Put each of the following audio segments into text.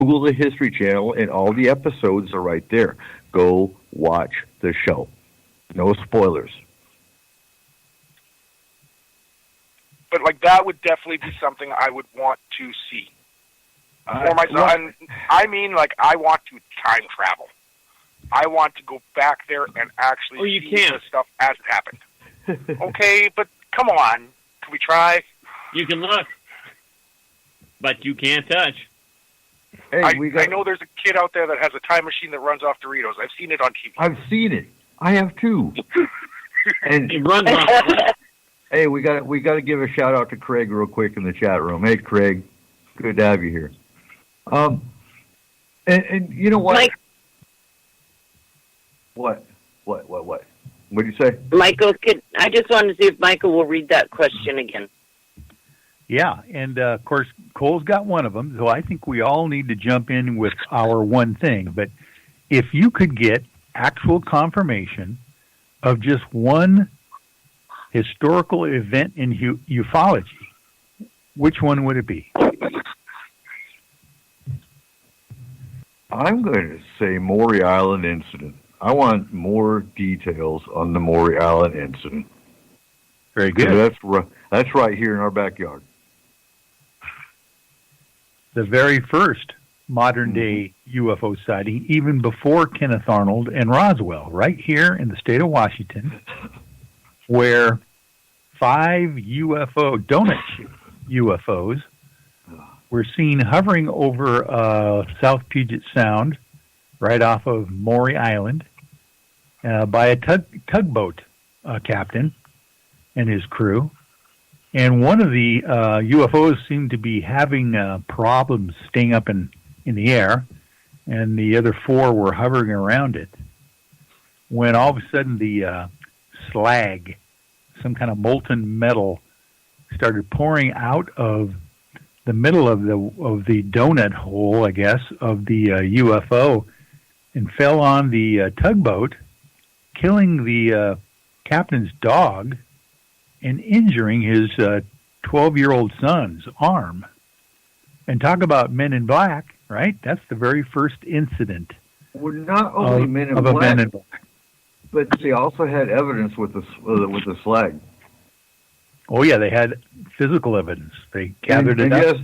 Google the History Channel, and all the episodes are right there. Go watch the show. No spoilers. But like that would definitely be something I would want to see for myself. And I mean, like I want to time travel. I want to go back there and actually see the stuff as it happened. Okay, but come on, can we try? You can look, but you can't touch. Hey, I know there's a kid out there that has a time machine that runs off Doritos. I've seen it on TV. I've seen it. I have too. And it runs off. Hey, we got to give a shout out to Craig real quick in the chat room. Hey, Craig, good to have you here. And you know what? Mike. What? What did you say? Michael, I just wanted to see if Michael will read that question again. Yeah, and of course, Cole's got one of them, so I think we all need to jump in with our one thing. But if you could get actual confirmation of just one historical event in ufology, which one would it be? I'm going to say Maury Island incident. I want more details on the Maury Island incident. Very good. That's right here in our backyard. The very first modern-day UFO sighting, even before Kenneth Arnold and Roswell, right here in the state of Washington, where 5 donut UFOs were seen hovering over South Puget Sound, right off of Maury Island, by a tugboat captain and his crew. And one of the UFOs seemed to be having problems staying up in the air, and the other 4 were hovering around it. When all of a sudden the slag, some kind of molten metal, started pouring out of the middle of the donut hole, I guess, of the UFO, and fell on the tugboat, killing the captain's dog and injuring his 12-year-old son's arm. And talk about Men in Black, right? That's the very first incident. Well, not only Men in Black, but they also had evidence with the slag. Oh yeah, they had physical evidence. They gathered it up.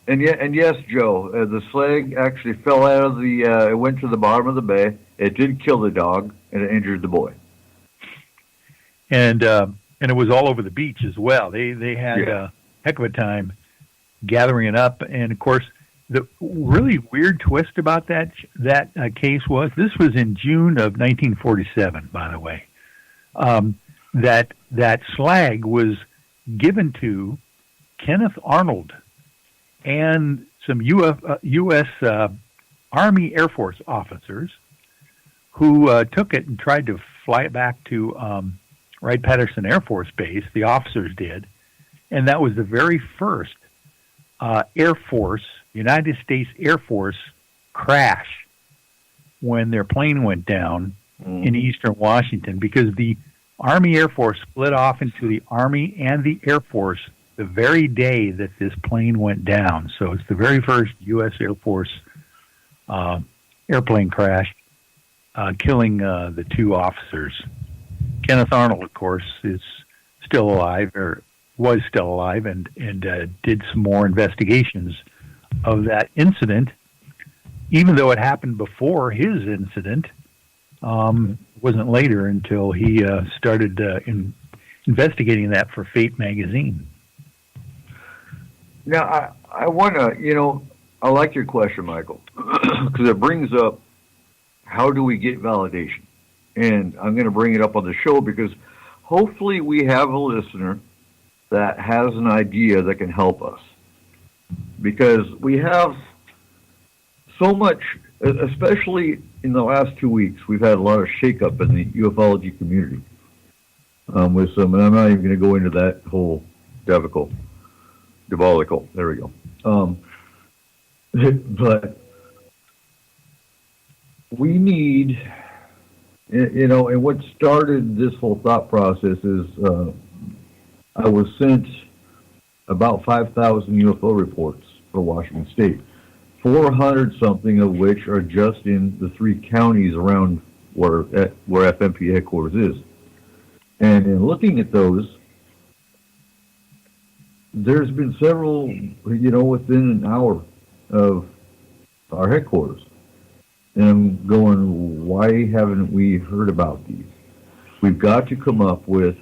Yes, Joe, the slag actually fell out of it went to the bottom of the bay. It did kill the dog, and it injured the boy. And it was all over the beach as well. They had a heck of a time gathering it up. And of course, the really weird twist about that case was, this was in June of 1947, by the way, that slag was given to Kenneth Arnold and some U.S. Army Air Force officers who took it and tried to fly it back to Wright-Patterson Air Force Base. The officers did. And that was the very first United States Air Force crash when their plane went down in eastern Washington, because the Army Air Force split off into the Army and the Air Force the very day that this plane went down. So it's the very first U.S. Air Force airplane crash, killing the 2 officers. Kenneth Arnold, of course, is still alive, or was still alive, and did some more investigations of that incident, even though it happened before his incident. Wasn't later until he started investigating that for Fate magazine. Now, I want to, I like your question, Michael, because it brings up, how do we get validation? And I'm going to bring it up on the show because hopefully we have a listener that has an idea that can help us. Because we have so much, especially in the last 2 weeks, we've had a lot of shakeup in the ufology community. With some, and I'm not even going to go into that whole diabolical. There we go. But we need, and what started this whole thought process is I was sent about 5,000 UFO reports for Washington State 400 something of which are just in the 3 counties around where FMP headquarters is. And in looking at those, there's been several, within an hour of our headquarters. And I'm going, why haven't we heard about these? We've got to come up with,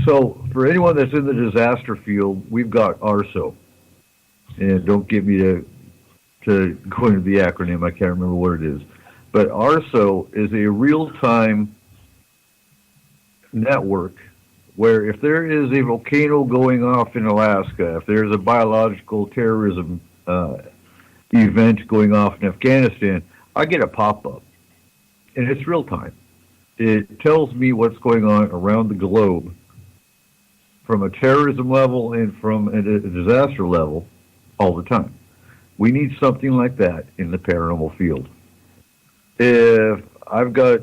so for anyone that's in the disaster field, we've got ARSO. And don't get me to go into the acronym, I can't remember what it is. But ARSO is a real-time network where if there is a volcano going off in Alaska, if there's a biological terrorism event going off in Afghanistan, I get a pop-up. And it's real-time. It tells me what's going on around the globe from a terrorism level and from a disaster level all the time. We need something like that in the paranormal field. If I've got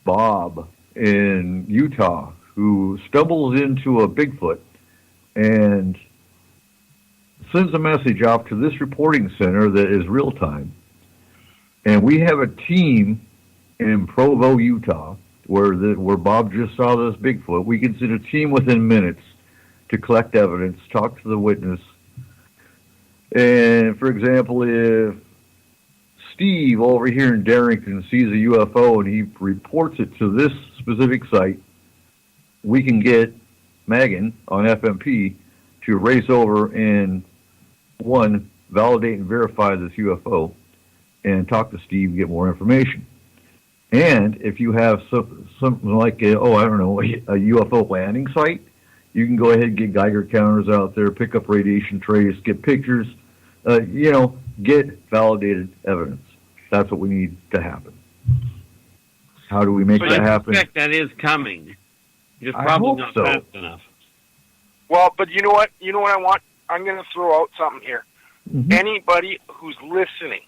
Bob in Utah who stumbles into a Bigfoot and sends a message off to this reporting center that is real time, and we have a team in Provo, Utah, where Bob just saw this Bigfoot, we can send a team within minutes to collect evidence, talk to the witness. And for example, if Steve over here in Darrington sees a UFO and he reports it to this specific site, we can get Megan on FMP to race over and, one, validate and verify this UFO and talk to Steve and get more information. And if you have something like, a UFO landing site, you can go ahead and get Geiger counters out there, pick up radiation trace, get pictures, get validated evidence. That's what we need to happen. How do we make that happen? I expect that is coming. Just I probably hope not so. fast enough. Well, but you know what? You know what I want? I'm going to throw out something here. Mm-hmm. Anybody who's listening,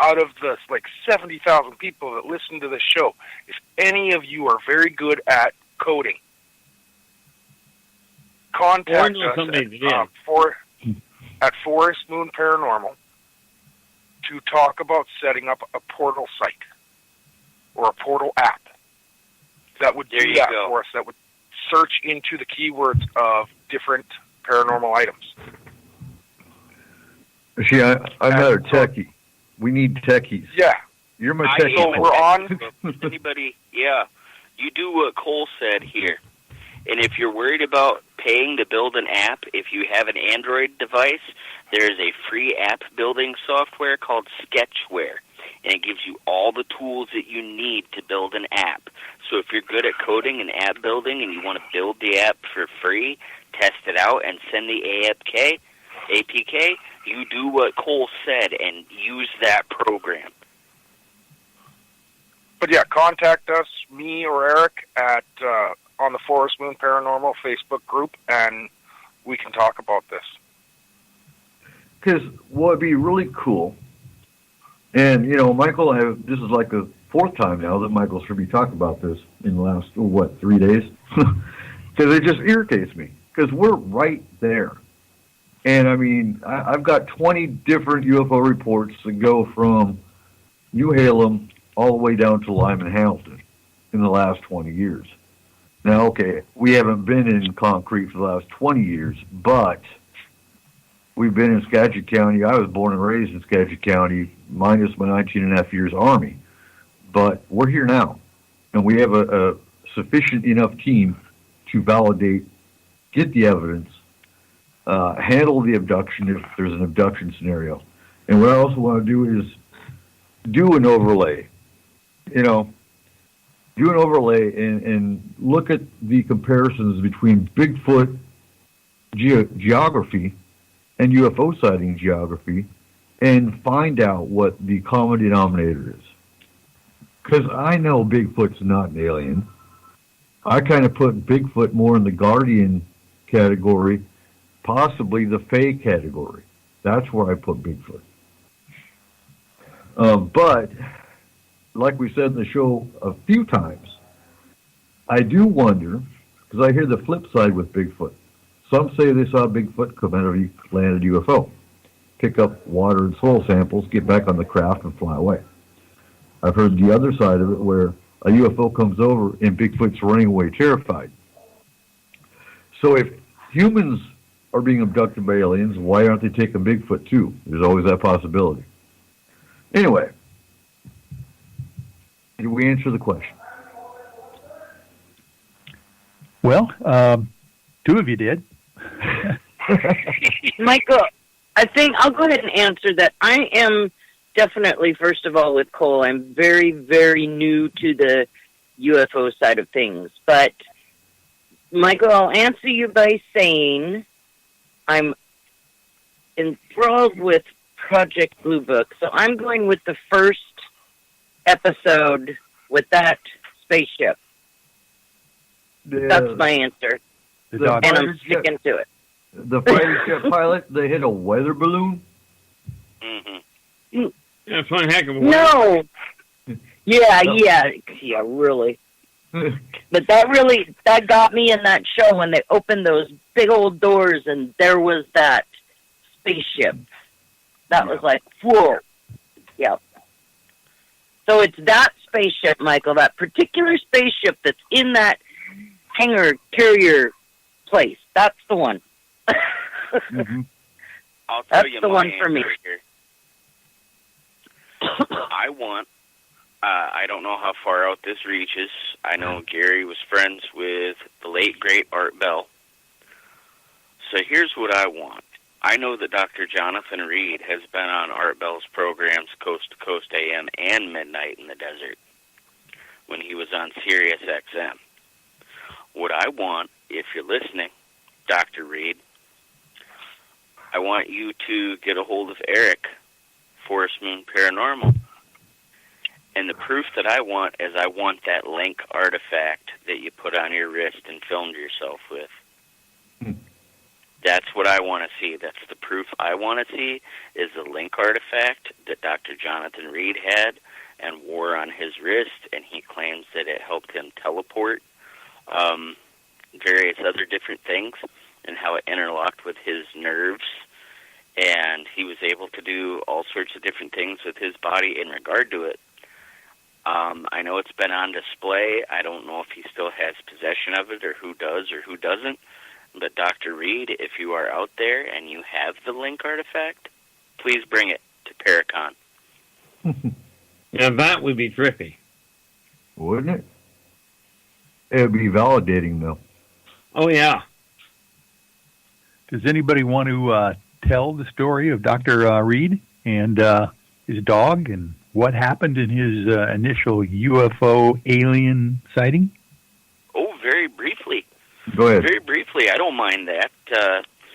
out of the 70,000 people that listen to this show, if any of you are very good at coding, contact us at Forest Moon Paranormal to talk about setting up a portal site or a portal app that would do that for us, that would search into the keywords of different paranormal items. See, I'm not a techie. We need techies. Yeah. You're my techie. So we're on. Anybody? Yeah. You do what Cole said here. And if you're worried about paying to build an app, if you have an Android device, there's a free app building software called Sketchware. And it gives you all the tools that you need to build an app. So if you're good at coding and app building and you want to build the app for free, test it out and send the APK, you do what Cole said and use that program. But yeah, contact us, me or Eric, at on the Forest Moon Paranormal Facebook group, and we can talk about this. Because what would be really cool, and, Michael, this is like the 4th time now that Michael should be talking about this in the last, 3 days? Because it just irritates me, because we're right there. And, I mean, I've got 20 different UFO reports that go from New Halem all the way down to Lyman, Hamilton in the last 20 years. Now, okay, we haven't been in concrete for the last 20 years, but we've been in Skagit County. I was born and raised in Skagit County, minus my 19 and a half years Army. But we're here now, and we have a sufficient enough team to validate, get the evidence, handle the abduction if there's an abduction scenario. And what I also want to do is do an overlay. Do an overlay and look at the comparisons between Bigfoot geography and UFO sighting geography and find out what the common denominator is. Because I know Bigfoot's not an alien. I kind of put Bigfoot more in the Guardian category, possibly the Fae category. That's where I put Bigfoot. But, like we said in the show a few times, I do wonder, because I hear the flip side with Bigfoot. Some say they saw Bigfoot come out of a landed UFO. pick up water and soil samples, get back on the craft, and fly away. I've heard the other side of it where a UFO comes over and Bigfoot's running away terrified. So if humans are being abducted by aliens, why aren't they taking Bigfoot too? There's always that possibility. Anyway, did we answer the question? Well, two of you did. Michael, I think I'll go ahead and answer that. I am definitely, first of all, with Cole, I'm very, very new to the UFO side of things. But, Michael, I'll answer you by saying I'm enthralled with Project Blue Book. So I'm going with the first episode with that spaceship. That's my answer. The dog. And I'm sticking to it. The fighter jet pilot, they hit a weather balloon? Mm-hmm. That's one heck of a No. Yeah, really. But that got me in that show when they opened those big old doors and there was that spaceship. That was like, whoa. Yeah. So it's that spaceship, Michael, that particular spaceship that's in that hangar carrier place. That's the one. Mm-hmm. I'll tell That's you the my one for me. answer here. I want, I don't know how far out this reaches. I know Gary was friends with the late, great Art Bell. So here's what I want. I know that Dr. Jonathan Reed has been on Art Bell's programs Coast to Coast AM and Midnight in the Desert when he was on Sirius XM. What I want, if you're listening, Dr. Reed, I want you to get a hold of Eric, Forest Moon Paranormal. And the proof that I want is I want that link artifact that you put on your wrist and filmed yourself with. That's what I want to see. That's the proof I want to see, is the link artifact that Dr. Jonathan Reed had and wore on his wrist, and he claims that it helped him teleport various other different things and how it interlocked with his nerves, and he was able to do all sorts of different things with his body in regard to it. I know it's been on display. I don't know if he still has possession of it or who does or who doesn't. But Dr. Reed, if you are out there and you have the link artifact, please bring it to Paracon. Yeah, that would be trippy. Wouldn't it? It would be validating, though. Oh, yeah. Does anybody want to tell the story of Dr. Reed and his dog and what happened in his initial UFO alien sighting? Oh, very briefly. Go ahead. Very briefly, I don't mind that.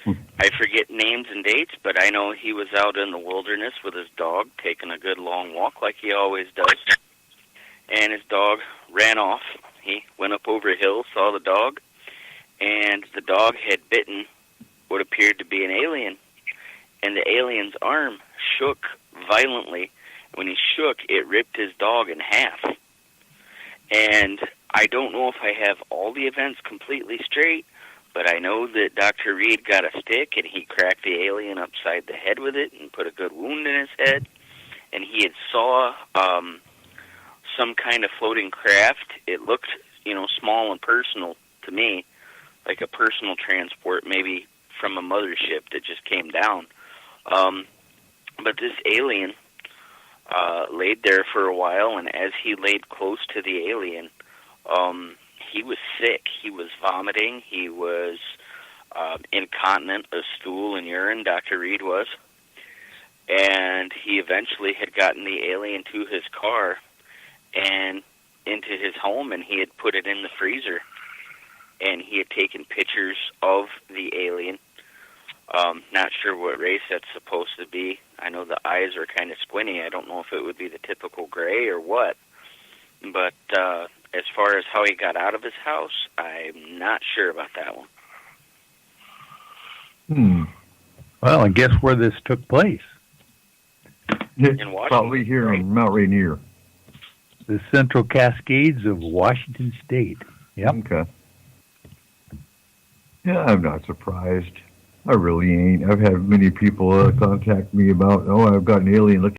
I forget names and dates, but I know he was out in the wilderness with his dog, taking a good long walk like he always does. And his dog ran off. He went up over a hill, saw the dog, and the dog had bitten what appeared to be an alien. And the alien's arm shook violently. When he shook, it ripped his dog in half. And I don't know if I have all the events completely straight, but I know that Dr. Reed got a stick and he cracked the alien upside the head with it and put a good wound in his head. And he had saw some kind of floating craft. It looked, small and personal to me, like a personal transport, maybe from a mothership that just came down. But this alien laid there for a while, and as he laid close to the alien, he was sick. He was vomiting. He was incontinent of stool and urine, Dr. Reed was. And he eventually had gotten the alien to his car and into his home, and he had put it in the freezer. And he had taken pictures of the alien. Not sure what race that's supposed to be. I know the eyes are kind of squinty. I don't know if it would be the typical gray or what. But as far as how he got out of his house, I'm not sure about that one. Well, I guess where this took place. In Washington, probably here right? on Mount Rainier. The Central Cascades of Washington State. Yep. Okay. Yeah, I'm not surprised. I really ain't. I've had many people contact me about, oh, I've got an alien looking